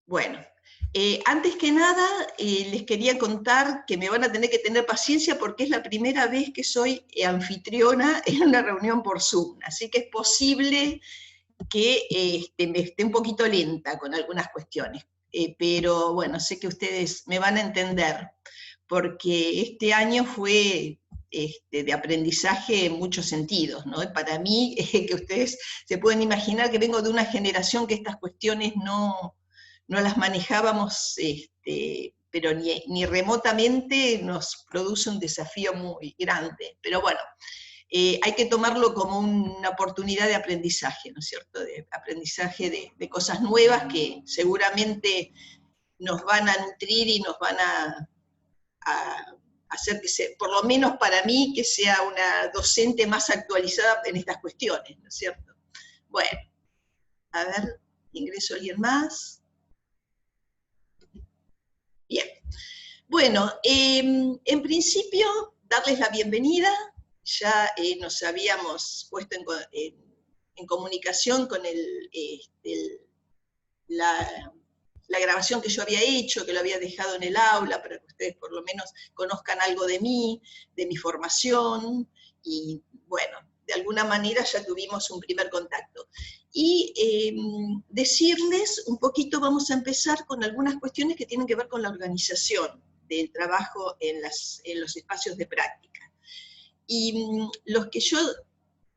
Bueno, antes que nada les quería contar que me van a tener que tener paciencia porque es la primera vez que soy anfitriona en una reunión por Zoom, así que es posible que me esté un poquito lenta con algunas cuestiones, pero bueno, sé que ustedes me van a entender, porque este año fue de aprendizaje en muchos sentidos, ¿no? Para mí, que ustedes se pueden imaginar que vengo de una generación que estas cuestiones no las manejábamos, pero ni remotamente nos produce un desafío muy grande. Pero bueno, hay que tomarlo como una oportunidad de aprendizaje, ¿no es cierto? De aprendizaje de cosas nuevas que seguramente nos van a nutrir y nos van a hacer que por lo menos para mí, que sea una docente más actualizada en estas cuestiones, ¿no es cierto? Bueno, a ver, ingreso a alguien más. Bien. Bueno, en principio, darles la bienvenida. Ya nos habíamos puesto en comunicación con la grabación que yo había hecho, que lo había dejado en el aula, para que ustedes por lo menos conozcan algo de mí, de mi formación, y bueno, de alguna manera ya tuvimos un primer contacto. Y decirles un poquito, vamos a empezar con algunas cuestiones que tienen que ver con la organización del trabajo en los espacios de práctica. Y lo que yo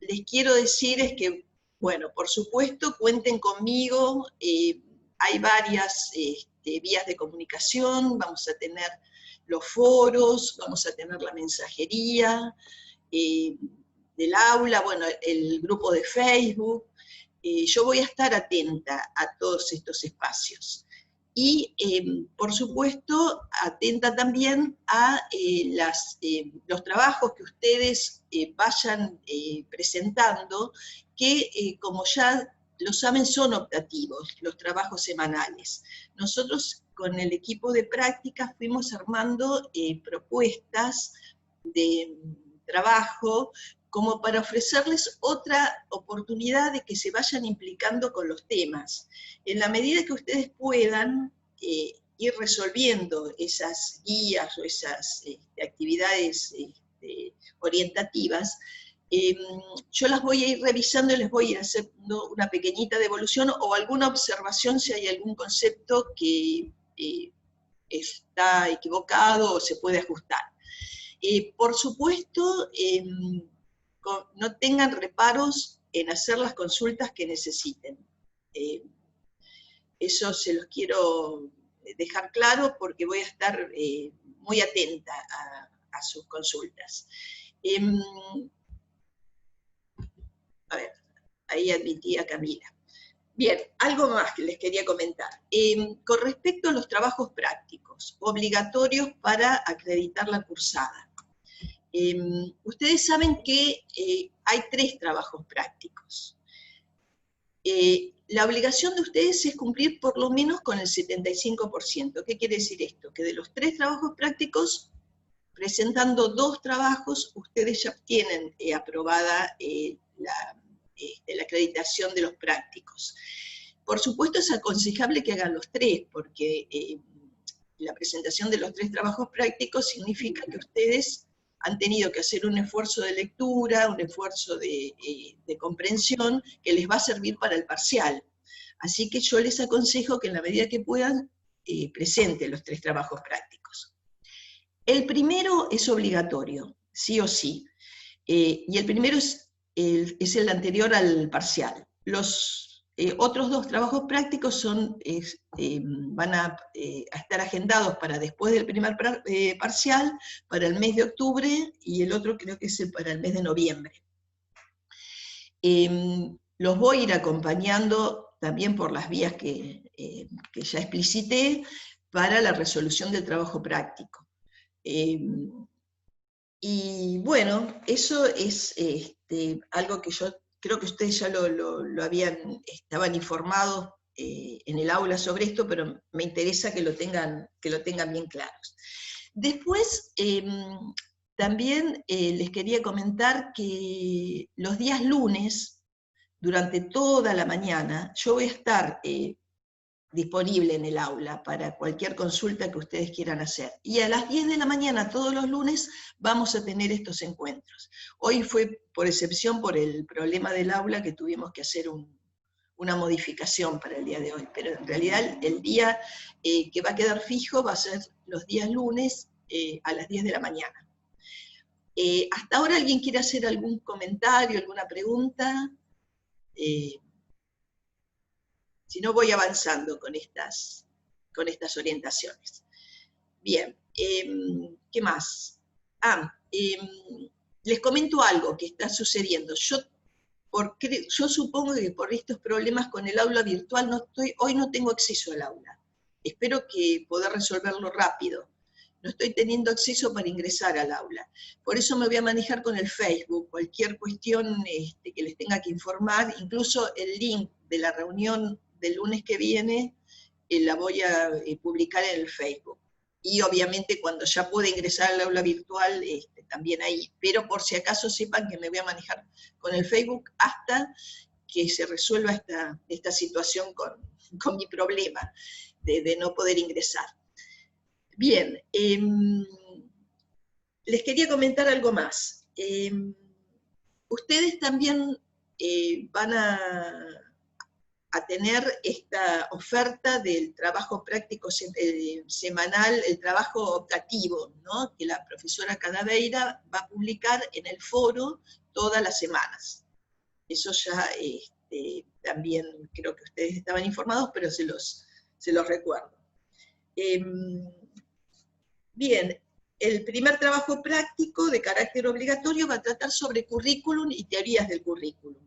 les quiero decir es que, bueno, por supuesto, cuenten conmigo, hay varias vías de comunicación, vamos a tener los foros, vamos a tener la mensajería del aula, bueno, el grupo de Facebook. Yo voy a estar atenta a todos estos espacios. Y, por supuesto, atenta también a los trabajos que ustedes vayan presentando, que como ya lo saben, son optativos, los trabajos semanales. Nosotros con el equipo de práctica fuimos armando propuestas de trabajo como para ofrecerles otra oportunidad de que se vayan implicando con los temas. En la medida que ustedes puedan ir resolviendo esas guías o esas actividades orientativas, yo las voy a ir revisando y les voy a ir haciendo una pequeñita devolución o alguna observación si hay algún concepto que está equivocado o se puede ajustar. Por supuesto, no tengan reparos en hacer las consultas que necesiten. Eso se los quiero dejar claro porque voy a estar muy atenta a sus consultas. A ver, ahí admití a Camila. Bien, algo más que les quería comentar. Con respecto a los trabajos prácticos, obligatorios para acreditar la cursada. Ustedes saben que hay 3 trabajos prácticos. La obligación de ustedes es cumplir por lo menos con el 75%. ¿Qué quiere decir esto? Que de los 3 trabajos prácticos, presentando 2 trabajos, ustedes ya obtienen aprobada la acreditación de los prácticos. Por supuesto es aconsejable que hagan los 3, porque la presentación de los 3 trabajos prácticos significa que ustedes han tenido que hacer un esfuerzo de lectura, un esfuerzo de comprensión, que les va a servir para el parcial. Así que yo les aconsejo que en la medida que puedan, presenten los 3 trabajos prácticos. El primero es obligatorio, sí o sí, y el primero es el anterior al parcial. Los otros 2 trabajos prácticos van a estar agendados para después del primer parcial, para el mes de octubre, y el otro creo que es para el mes de noviembre. Los voy a ir acompañando también por las vías que ya explicité para la resolución del trabajo práctico. Y bueno, eso es algo que yo creo que ustedes ya estaban informados en el aula sobre esto, pero me interesa que lo tengan bien claros. Después, también les quería comentar que los días lunes, durante toda la mañana, yo voy a estar disponible en el aula para cualquier consulta que ustedes quieran hacer. Y a las 10 de la mañana, todos los lunes, vamos a tener estos encuentros. Hoy fue por excepción por el problema del aula que tuvimos que hacer una modificación para el día de hoy, pero en realidad el día que va a quedar fijo va a ser los días lunes a las 10 de la mañana. ¿Hasta ahora alguien quiere hacer algún comentario, alguna pregunta? Si no, voy avanzando con estas orientaciones. Bien, ¿qué más? Les comento algo que está sucediendo. Yo supongo que por estos problemas con el aula virtual, hoy no tengo acceso al aula. Espero que poder resolverlo rápido. No estoy teniendo acceso para ingresar al aula. Por eso me voy a manejar con el Facebook. Cualquier cuestión que les tenga que informar, incluso el link de la reunión del lunes que viene, la voy a publicar en el Facebook. Y obviamente cuando ya pueda ingresar al aula virtual, también ahí. Pero por si acaso sepan que me voy a manejar con el Facebook hasta que se resuelva esta situación con mi problema de no poder ingresar. Bien, les quería comentar algo más. Ustedes también van a tener esta oferta del trabajo práctico semanal, el trabajo optativo, ¿no? Que la profesora Cadaveira va a publicar en el foro todas las semanas. Eso ya también creo que ustedes estaban informados, pero se los recuerdo. Bien, el primer trabajo práctico de carácter obligatorio va a tratar sobre currículum y teorías del currículum.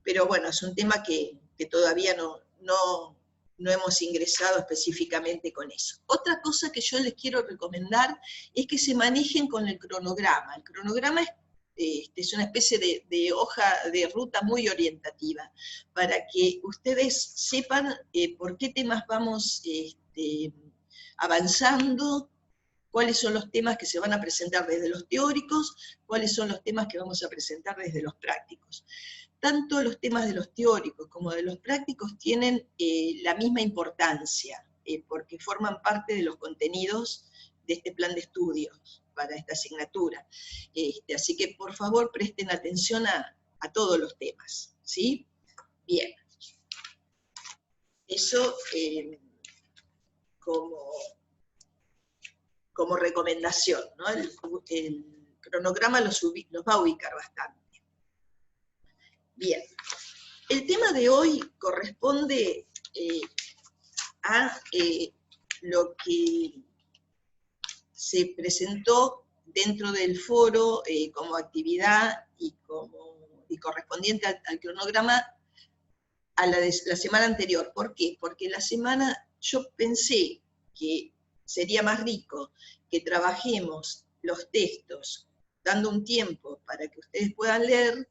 Pero bueno, es un tema que todavía no hemos ingresado específicamente con eso. Otra cosa que yo les quiero recomendar es que se manejen con el cronograma. El cronograma es una especie de hoja de ruta muy orientativa, para que ustedes sepan por qué temas vamos avanzando, cuáles son los temas que se van a presentar desde los teóricos, cuáles son los temas que vamos a presentar desde los prácticos. Tanto los temas de los teóricos como de los prácticos tienen la misma importancia, porque forman parte de los contenidos de este plan de estudios para esta asignatura. Así que por favor presten atención a todos los temas, ¿sí? Bien. Eso como recomendación, ¿no? El cronograma los va a ubicar bastante. Bien, el tema de hoy corresponde a lo que se presentó dentro del foro como actividad y correspondiente al cronograma a la semana anterior. ¿Por qué? Porque yo pensé que sería más rico que trabajemos los textos dando un tiempo para que ustedes puedan leer,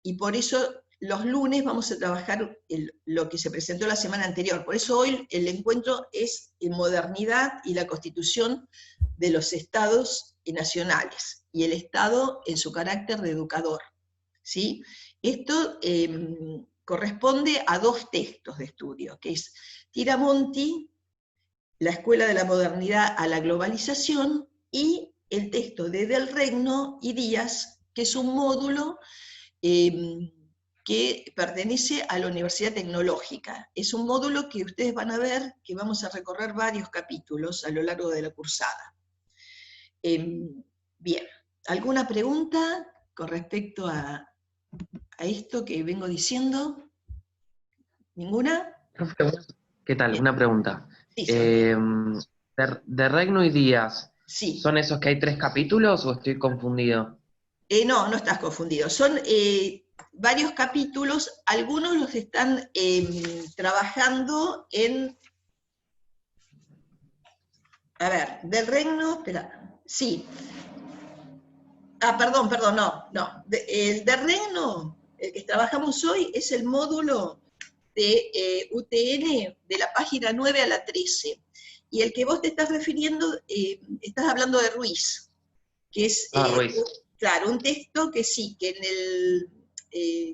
y por eso los lunes vamos a trabajar lo que se presentó la semana anterior. Por eso hoy el encuentro es en modernidad y la constitución de los estados nacionales, y el Estado en su carácter de educador, ¿sí? Esto corresponde a dos textos de estudio, que es Tiramonti, La Escuela de la Modernidad a la Globalización, y el texto de Del Regno y Díaz, que es un módulo que pertenece a la Universidad Tecnológica. Es un módulo que ustedes van a ver que vamos a recorrer varios capítulos a lo largo de la cursada. Bien, ¿alguna pregunta con respecto a esto que vengo diciendo? ¿Ninguna? ¿Qué tal? Bien. Una pregunta. Sí, ¿De Regno y Díaz, sí. son esos que hay 3 capítulos o estoy confundido? No estás confundido. Son varios capítulos, algunos los están trabajando en... A ver, Del Regno, espera, sí. Perdón, no. El Del Regno, el que trabajamos hoy, es el módulo de UTN de la página 9 a la 13. Y el que vos te estás refiriendo, estás hablando de Ruiz, que es, Ruiz. claro, un texto que sí, que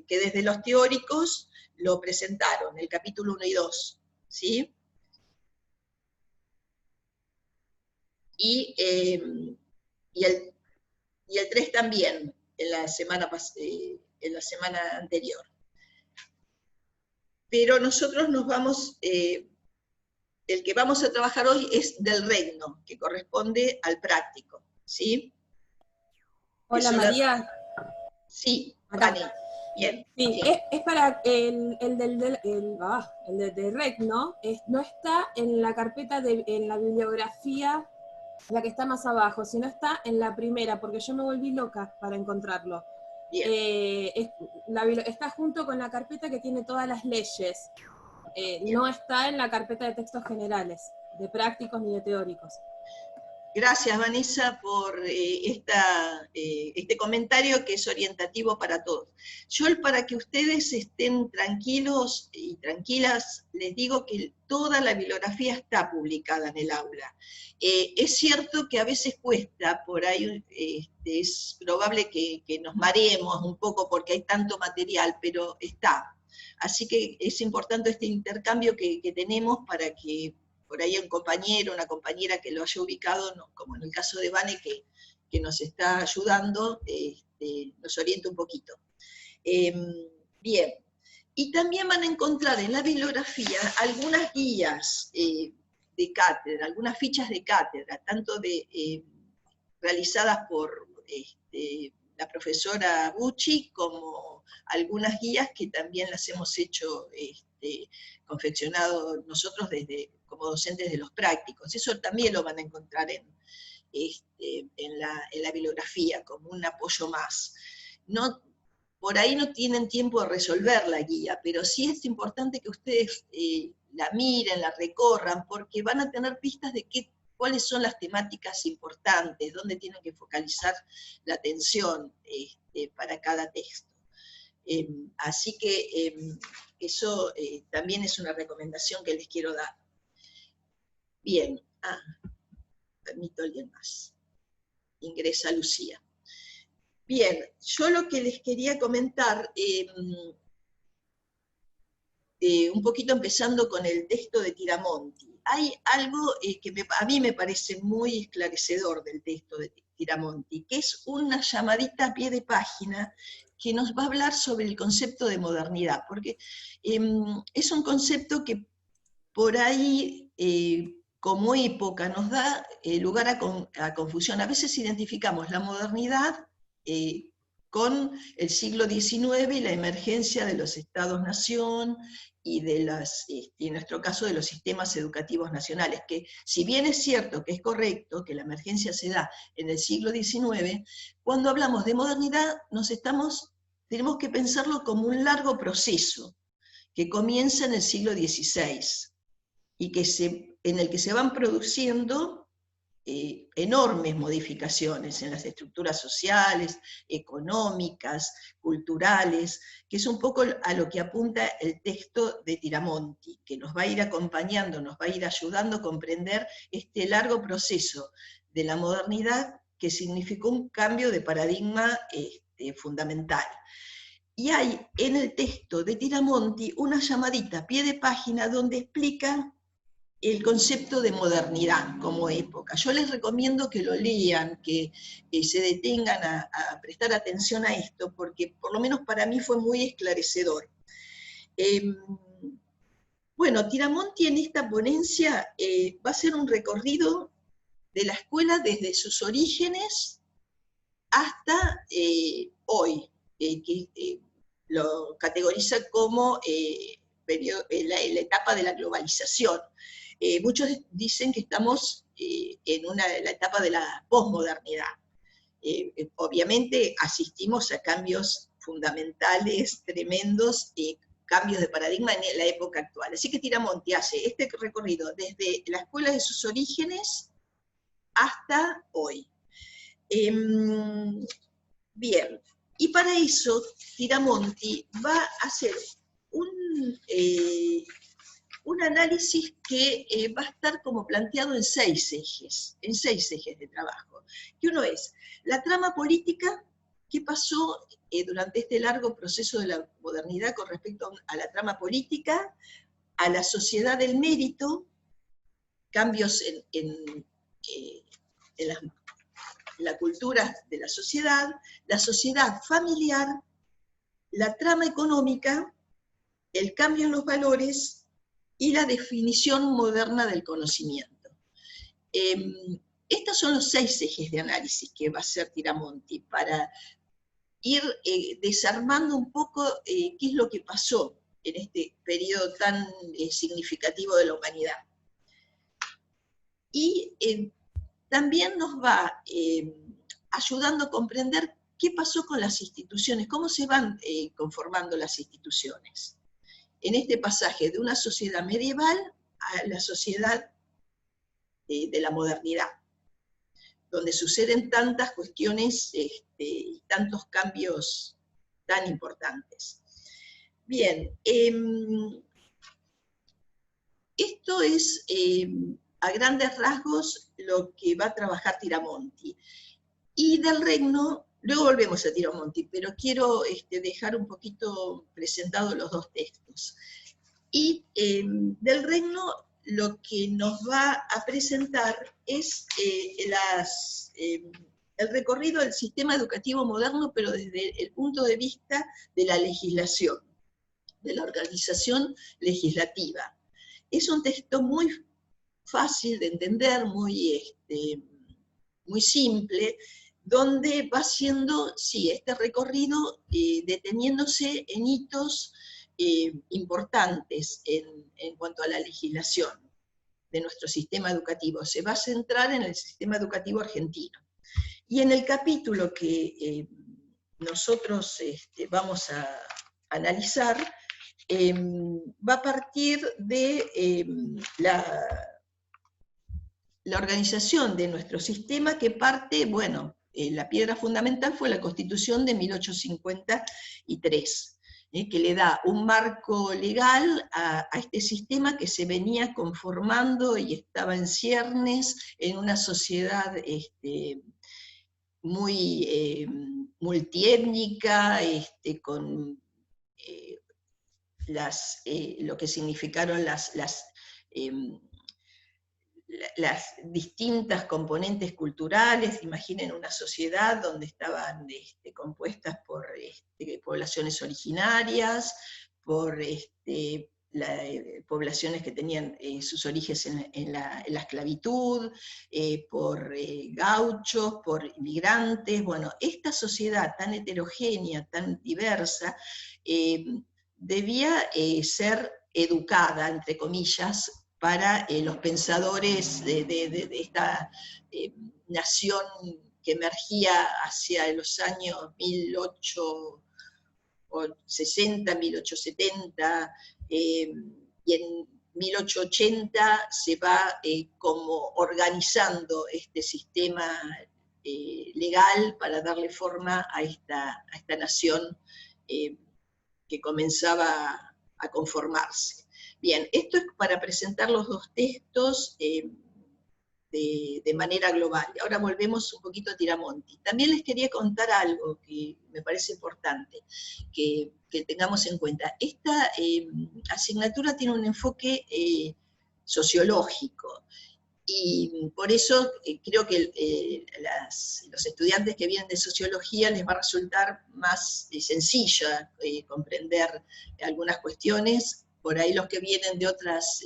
desde los teóricos lo presentaron, el capítulo 1 y 2, ¿sí? Y el 3 también, en la semana anterior. Pero nosotros nos vamos, el que vamos a trabajar hoy es del regno, que corresponde al práctico, ¿sí? Hola María. Sí, acá. Vani. Bien. Sí, Bien. es para el del REC, ¿no? No está en la carpeta, en la bibliografía, la que está más abajo, sino está en la primera, porque yo me volví loca para encontrarlo. Está junto con la carpeta que tiene todas las leyes. No está en la carpeta de textos generales, de prácticos ni de teóricos. Gracias, Vanessa, por este comentario que es orientativo para todos. Yo, para que ustedes estén tranquilos y tranquilas, les digo que toda la bibliografía está publicada en el aula. Es cierto que a veces cuesta, por ahí es probable que nos mareemos un poco porque hay tanto material, pero está. Así que es importante este intercambio que tenemos para que por ahí un compañero, una compañera que lo haya ubicado, no, como en el caso de Vane, que nos está ayudando, nos orienta un poquito. Bien, y también van a encontrar en la bibliografía algunas guías de cátedra, algunas fichas de cátedra, tanto realizadas por la profesora Bucci, como algunas guías que también las hemos hecho, confeccionado nosotros como docentes de los prácticos. Eso también lo van a encontrar en la bibliografía, como un apoyo más. No, por ahí no tienen tiempo de resolver la guía, pero sí es importante que ustedes la miren, la recorran, porque van a tener pistas de cuáles son las temáticas importantes, dónde tienen que focalizar la atención para cada texto. Así que eso también es una recomendación que les quiero dar. Bien, permito a alguien más. Ingresa Lucía. Bien, yo lo que les quería comentar, un poquito empezando con el texto de Tiramonti. Hay algo que a mí me parece muy esclarecedor del texto de Tiramonti, que es una llamadita a pie de página que nos va a hablar sobre el concepto de modernidad, porque es un concepto que por ahí, como época, nos da lugar a confusión. A veces identificamos la modernidad con el siglo XIX y la emergencia de los estados-nación y en nuestro caso de los sistemas educativos nacionales, que si bien es cierto que es correcto que la emergencia se da en el siglo XIX, cuando hablamos de modernidad tenemos que pensarlo como un largo proceso que comienza en el siglo XVI y en el que se van produciendo enormes modificaciones en las estructuras sociales, económicas, culturales, que es un poco a lo que apunta el texto de Tiramonti, que nos va a ir acompañando, nos va a ir ayudando a comprender este largo proceso de la modernidad que significó un cambio de paradigma fundamental. Y hay en el texto de Tiramonti una llamadita a pie de página donde explica el concepto de modernidad como época. Yo les recomiendo que lo lean, que se detengan a prestar atención a esto, porque por lo menos para mí fue muy esclarecedor. Bueno, Tiramonti en esta ponencia va a hacer un recorrido de la escuela desde sus orígenes hasta hoy, que lo categoriza como la etapa de la globalización. Muchos dicen que estamos en la etapa de la posmodernidad. Obviamente asistimos a cambios fundamentales, tremendos, cambios de paradigma en la época actual. Así que Tiramonti hace este recorrido desde la escuela de sus orígenes hasta hoy. Bien, y para eso Tiramonti va a hacer un análisis que va a estar como planteado en seis ejes de trabajo. Que uno es la trama política qué pasó durante este largo proceso de la modernidad con respecto a la trama política, a la sociedad del mérito, cambios en la cultura de la sociedad familiar, la trama económica, el cambio en los valores y la definición moderna del conocimiento. Estos son los 6 ejes de análisis que va a hacer Tiramonti para ir desarmando un poco qué es lo que pasó en este periodo tan significativo de la humanidad. Y también nos va ayudando a comprender qué pasó con las instituciones, cómo se van conformando las instituciones. En este pasaje de una sociedad medieval a la sociedad de la modernidad, donde suceden tantas cuestiones y tantos cambios tan importantes. Bien, esto es a grandes rasgos lo que va a trabajar Tiramonti. Y del Regno, luego volvemos a Tiramonti, pero quiero dejar un poquito presentados los 2 textos. Y del Regno lo que nos va a presentar es el recorrido del sistema educativo moderno, pero desde el punto de vista de la legislación, de la organización legislativa. Es un texto muy fácil de entender, muy simple, donde va haciendo, sí, este recorrido deteniéndose en hitos importantes en cuanto a la legislación de nuestro sistema educativo. Se va a centrar en el sistema educativo argentino. Y en el capítulo que nosotros vamos a analizar, va a partir de la organización de nuestro sistema, que parte, bueno, la piedra fundamental fue la Constitución de 1853, que le da un marco legal a este sistema que se venía conformando y estaba en ciernes en una sociedad muy multiétnica, con lo que significaron las distintas componentes culturales. Imaginen una sociedad donde estaban compuestas por poblaciones originarias, por poblaciones que tenían sus orígenes en la esclavitud, por gauchos, por inmigrantes. Bueno, esta sociedad tan heterogénea, tan diversa, debía ser educada, entre comillas, para los pensadores de esta nación que emergía hacia los años 1860, 1870, y en 1880 se va como organizando este sistema legal para darle forma a esta nación que comenzaba a conformarse. Bien, esto es para presentar los 2 textos de manera global. Ahora volvemos un poquito a Tiramonti. También les quería contar algo que me parece importante que tengamos en cuenta. Esta asignatura tiene un enfoque sociológico, y por eso creo que los estudiantes que vienen de sociología les va a resultar más sencilla comprender algunas cuestiones. Por ahí los que vienen de otras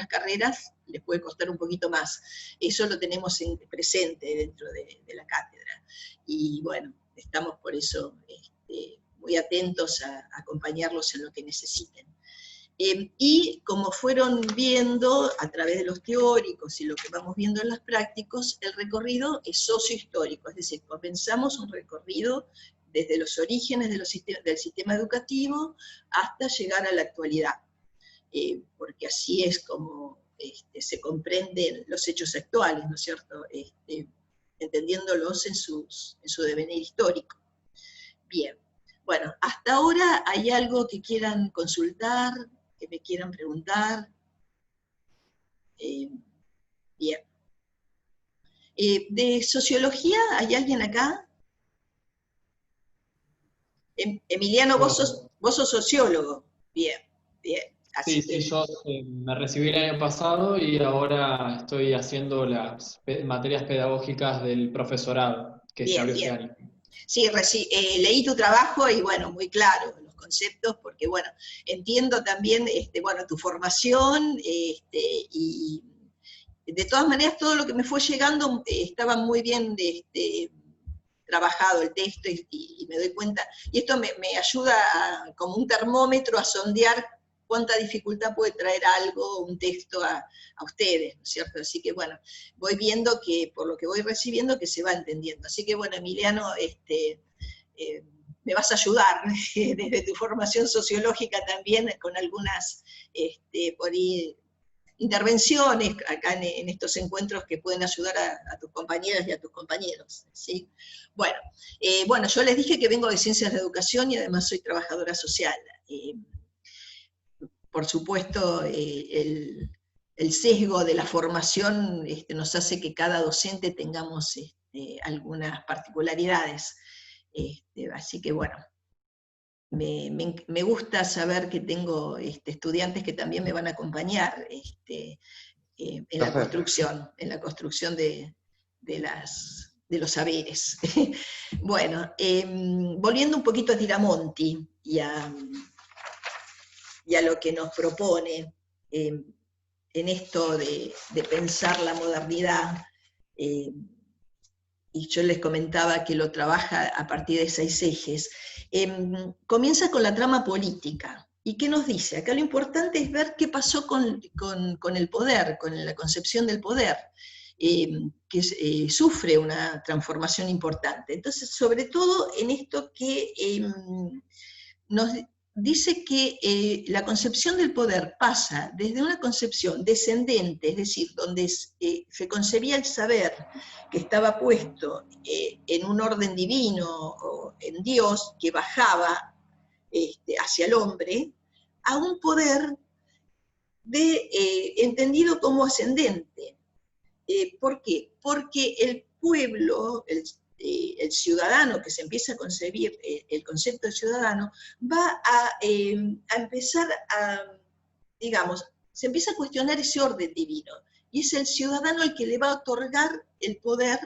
carreras les puede costar un poquito más. Eso lo tenemos presente dentro de la cátedra. Y bueno, estamos por eso muy atentos a acompañarlos en lo que necesiten. Y como fueron viendo a través de los teóricos y lo que vamos viendo en los prácticos, el recorrido es sociohistórico, es decir, comenzamos un recorrido desde los orígenes del sistema educativo hasta llegar a la actualidad, porque así es como se comprenden los hechos actuales, ¿no es cierto?, entendiéndolos en su devenir histórico. Bien, bueno, hasta ahora hay algo que quieran consultar, que me quieran preguntar. Bien. ¿De sociología hay alguien acá? Emiliano, vos sos sociólogo. Bien, bien. Así Sí, yo me recibí el año pasado y ahora estoy haciendo las materias pedagógicas del profesorado que se bien, abrió este bien. año. Sí, leí tu trabajo y bueno, muy claro los conceptos, porque bueno, entiendo también bueno, tu formación y de todas maneras todo lo que me fue llegando estaba muy bien trabajado el texto y me doy cuenta, y esto me ayuda como un termómetro a sondear cuánta dificultad puede traer algo, un texto a ustedes, ¿no es cierto? Así que bueno, voy viendo que por lo que voy recibiendo que se va entendiendo. Así que bueno, Emiliano, me vas a ayudar desde tu formación sociológica también con algunas por ahí, intervenciones acá en estos encuentros que pueden ayudar a tus compañeras y a tus compañeros. ¿Sí? Bueno, yo les dije que vengo de Ciencias de Educación y además soy trabajadora social. Por supuesto, el sesgo de la formación nos hace que cada docente tengamos algunas particularidades. Así que bueno, me gusta saber que tengo estudiantes que también me van a acompañar en la construcción de los saberes. Bueno, volviendo un poquito a Tiramonti y a lo que nos propone en esto de pensar la modernidad, y yo les comentaba que lo trabaja a partir de 6 ejes, comienza con la trama política. ¿Y qué nos dice? Acá lo importante es ver qué pasó con el poder, con la concepción del poder, que sufre una transformación importante. Entonces, sobre todo en esto que nos dice que la concepción del poder pasa desde una concepción descendente, es decir, donde se concebía el saber que estaba puesto en un orden divino o en Dios que bajaba hacia el hombre, a un poder entendido como ascendente. ¿Por qué? Porque el pueblo, el ciudadano, que se empieza a concebir el concepto de ciudadano, va a empezar digamos, se empieza a cuestionar ese orden divino, y es el ciudadano el que le va a otorgar el poder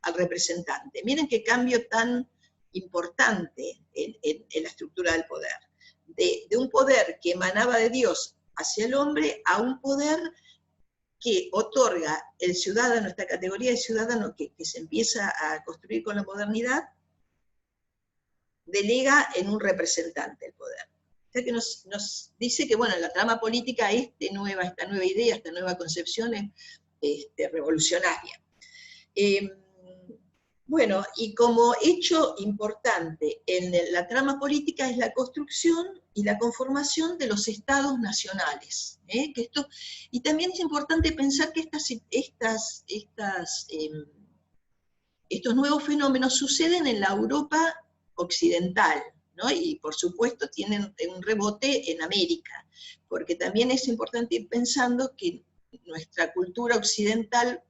al representante. Miren qué cambio tan importante en la estructura del poder. De un poder que emanaba de Dios hacia el hombre a un poder que otorga el ciudadano, esta categoría de ciudadano que se empieza a construir con la modernidad, delega en un representante el poder. O sea que nos dice que, bueno, la trama política esta nueva idea, esta nueva concepción es revolucionaria. Bueno, y como hecho importante en la trama política es la construcción y la conformación de los estados nacionales. Y también es importante pensar que estos nuevos fenómenos suceden en la Europa occidental, ¿no? Y por supuesto tienen un rebote en América, porque también es importante ir pensando que nuestra cultura occidental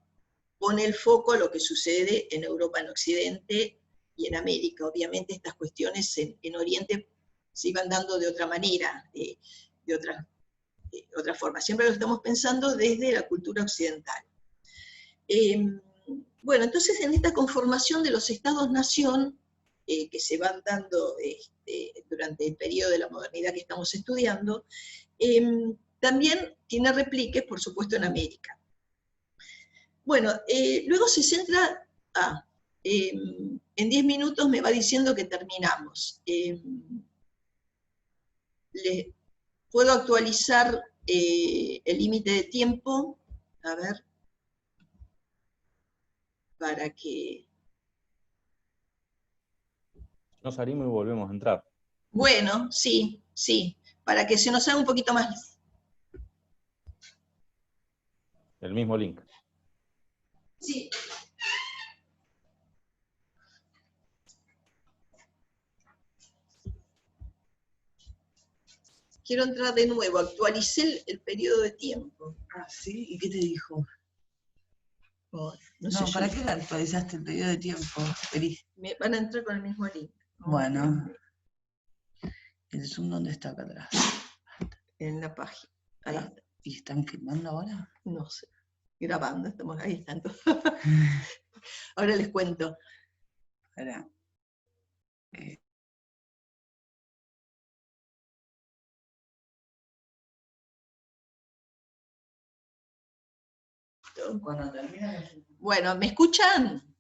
pone el foco a lo que sucede en Europa, en Occidente y en América. Obviamente estas cuestiones en Oriente se iban dando de otra manera, de otra forma. Siempre lo estamos pensando desde la cultura occidental. Bueno, entonces en esta conformación de los estados-nación que se van dando durante el periodo de la modernidad que estamos estudiando, también tiene repliques, por supuesto, en América. Bueno, luego se centra, en 10 minutos me va diciendo que terminamos. ¿Puedo actualizar el límite de tiempo? A ver, para que... Nos salimos y volvemos a entrar. Bueno, sí, para que se nos haga un poquito más. El mismo link. Sí. Quiero entrar de nuevo, actualicé el periodo de tiempo. Ah, ¿sí? ¿Y qué te dijo? Oh, No, sé ¿para yo. qué actualizaste el periodo de tiempo? Feliz. Me van a entrar con el mismo link. Bueno. ¿El Zoom dónde está acá atrás? En la página. Ahí está. ¿Y están filmando ahora? No sé. Grabando, estamos ahí, están todos. Ahora les cuento. Espera. Cuando termina. Bueno, ¿me escuchan?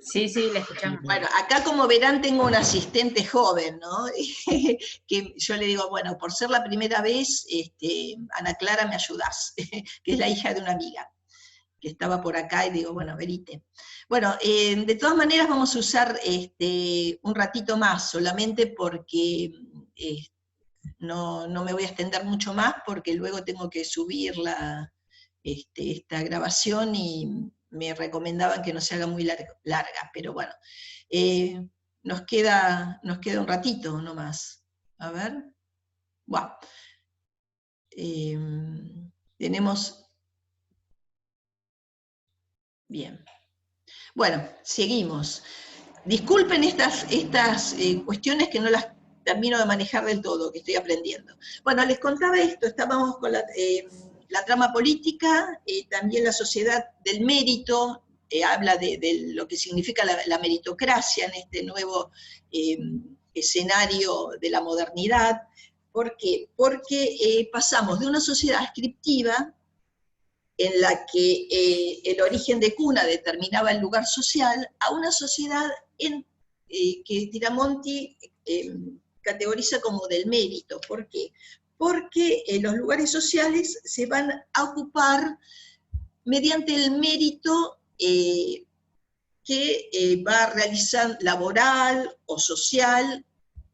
Sí, sí, la escuchamos. Bueno, acá como verán tengo un asistente joven, ¿no? Que yo le digo, bueno, por ser la primera vez, Ana Clara, ¿me ayudás? Que es la hija de una amiga que estaba por acá, y digo, bueno, venite. Bueno, de todas maneras vamos a usar un ratito más, solamente porque no me voy a extender mucho más, porque luego tengo que subir esta grabación y me recomendaban que no se haga muy larga, pero bueno, nos queda un ratito nomás. A ver. Bueno, tenemos... Bien. Bueno, seguimos. Disculpen estas cuestiones que no las termino de manejar del todo, que estoy aprendiendo. Bueno, les contaba esto, estábamos con la trama política, también la sociedad del mérito, habla de lo que significa la meritocracia en este nuevo escenario de la modernidad. ¿Por qué? Porque pasamos de una sociedad ascriptiva, en la que el origen de cuna determinaba el lugar social, a una sociedad que Tiramonti categoriza como del mérito. ¿Por qué? Porque los lugares sociales se van a ocupar mediante el mérito que va realizando, laboral o social,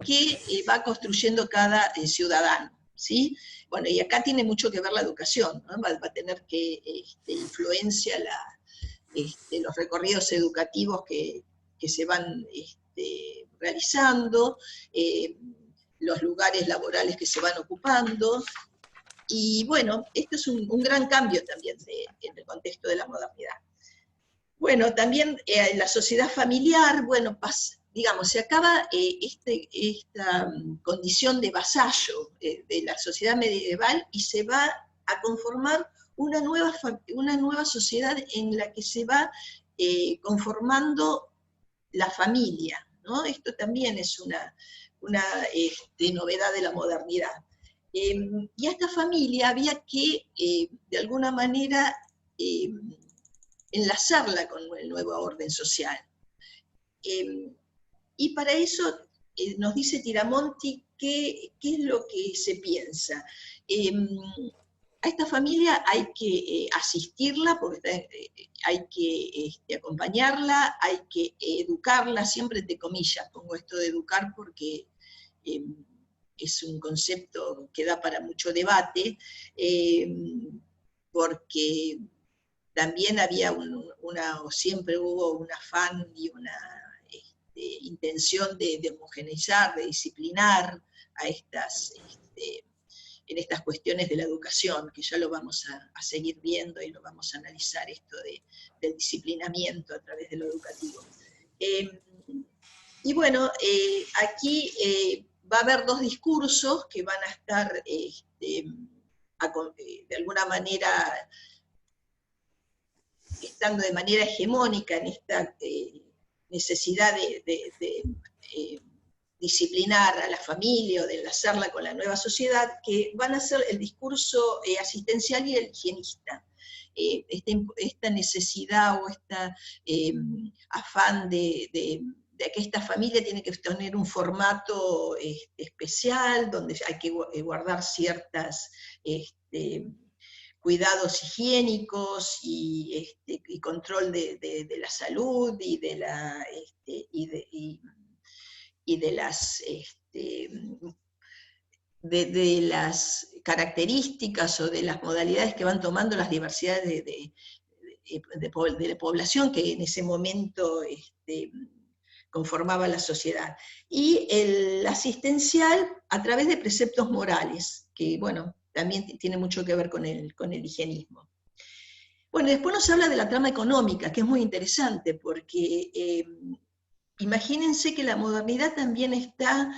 que va construyendo cada ciudadano, ¿sí? Bueno, y acá tiene mucho que ver la educación, ¿no? Va a tener que influencia los recorridos educativos que se van realizando, los lugares laborales que se van ocupando, y bueno, esto es un gran cambio también en el contexto de la modernidad. Bueno, también la sociedad familiar, bueno, digamos, se acaba esta condición de vasallo de la sociedad medieval y se va a conformar una nueva sociedad en la que se va conformando la familia, ¿no? Esto también es una novedad de la modernidad. Y a esta familia había que, de alguna manera, enlazarla con el nuevo orden social. Y para eso nos dice Tiramonti qué es lo que se piensa. A esta familia hay que asistirla, porque hay que acompañarla, hay que educarla, siempre entre comillas pongo esto de educar porque es un concepto que da para mucho debate, porque también había o siempre hubo un afán y una intención de homogeneizar, de disciplinar a en estas cuestiones de la educación, que ya lo vamos a seguir viendo y lo vamos a analizar, esto del disciplinamiento a través de lo educativo. Y bueno, aquí va a haber dos discursos que van a estar de alguna manera estando de manera hegemónica en esta necesidad de disciplinar a la familia o de enlazarla con la nueva sociedad, que van a ser el discurso asistencial y el higienista. Esta necesidad o esta afán de que esta familia tiene que tener un formato especial, donde hay que guardar ciertas cuidados higiénicos y control de la salud y de las características o de las modalidades que van tomando las diversidades de la población que en ese momento conformaba la sociedad. Y el asistencial a través de preceptos morales, que bueno, también tiene mucho que ver con el higienismo. Bueno, después nos habla de la trama económica, que es muy interesante, porque imagínense que la modernidad también está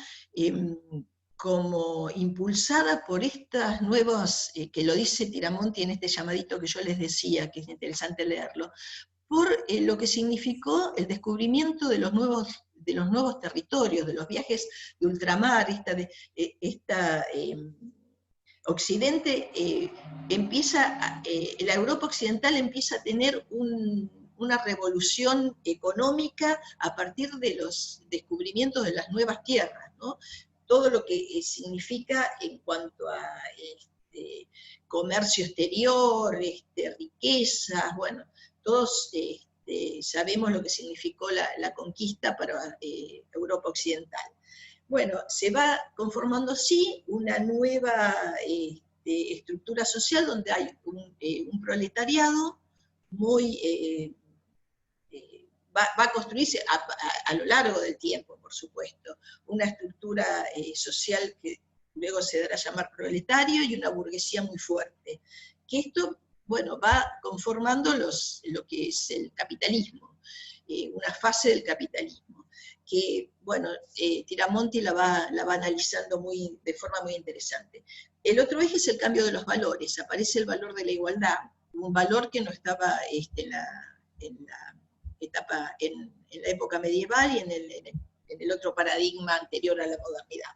como impulsada por estas nuevas, que lo dice Tiramonti en este llamadito que yo les decía, que es interesante leerlo, por lo que significó el descubrimiento de los nuevos territorios, de los viajes de ultramar, Occidente la Europa occidental empieza a tener una revolución económica a partir de los descubrimientos de las nuevas tierras, ¿no? Todo lo que significa en cuanto a comercio exterior, riquezas, bueno, todos sabemos lo que significó la conquista para Europa occidental. Bueno, se va conformando así una nueva estructura social donde hay un proletariado muy... va a construirse a lo largo del tiempo, por supuesto, una estructura social que luego se dará a llamar proletario y una burguesía muy fuerte. Que esto, bueno, va conformando lo que es el capitalismo, una fase del capitalismo, que, bueno, Tiramonti la va analizando de forma muy interesante. El otro eje es el cambio de los valores, aparece el valor de la igualdad, un valor que no estaba en la época medieval y en el otro paradigma anterior a la modernidad.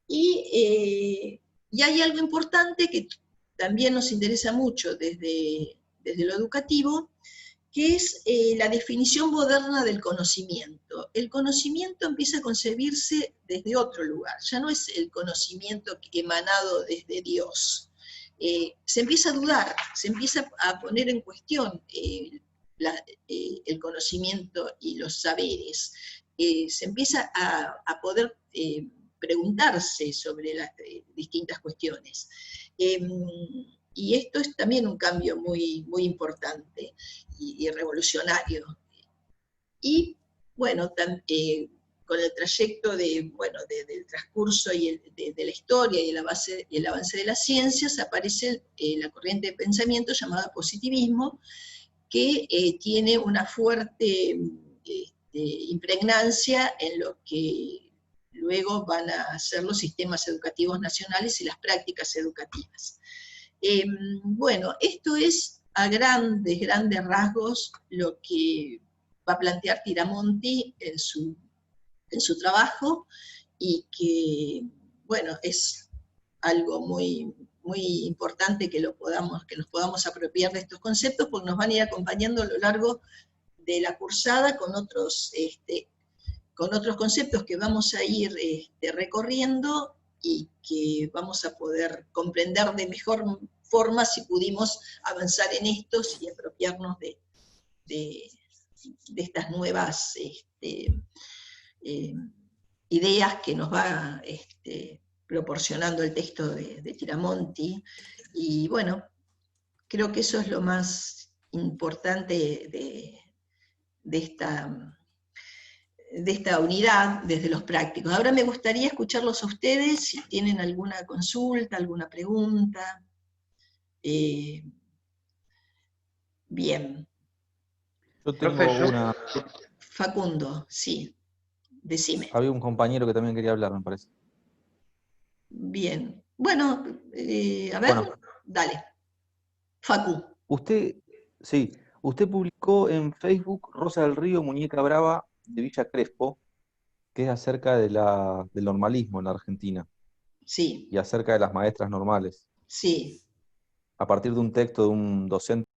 Y hay algo importante que también nos interesa mucho desde lo educativo, que es la definición moderna del conocimiento. El conocimiento empieza a concebirse desde otro lugar, ya no es el conocimiento emanado desde Dios. Se empieza a dudar, se empieza a poner en cuestión el conocimiento y los saberes. Se empieza a poder preguntarse sobre las distintas cuestiones. Y esto es también un cambio muy, muy importante y revolucionario. Y bueno, con el trayecto del transcurso de la historia y el avance de las ciencias, aparece la corriente de pensamiento llamada positivismo, que tiene una fuerte impregnancia en lo que luego van a ser los sistemas educativos nacionales y las prácticas educativas. Bueno, esto es a grandes rasgos lo que va a plantear Tiramonti en su trabajo, y que, bueno, es algo muy, muy importante que nos podamos apropiar de estos conceptos, porque nos van a ir acompañando a lo largo de la cursada con otros conceptos que vamos a ir recorriendo y que vamos a poder comprender de mejor forma si pudimos avanzar en estos y apropiarnos de estas nuevas ideas que nos va proporcionando el texto de Tiramonti. Y bueno, creo que eso es lo más importante de esta unidad desde los prácticos. Ahora me gustaría escucharlos a ustedes, si tienen alguna consulta, alguna pregunta. Bien. Yo tengo Profe, una... Facundo, sí, decime. Había un compañero que también quería hablar, me parece. Bien. Bueno, a ver, Bueno. Dale. Facu. Usted publicó en Facebook Rosa del Río, Muñeca Brava de Villa Crespo, que es acerca del normalismo en la Argentina. Sí. Y acerca de las maestras normales. Sí. A partir de un texto de un docente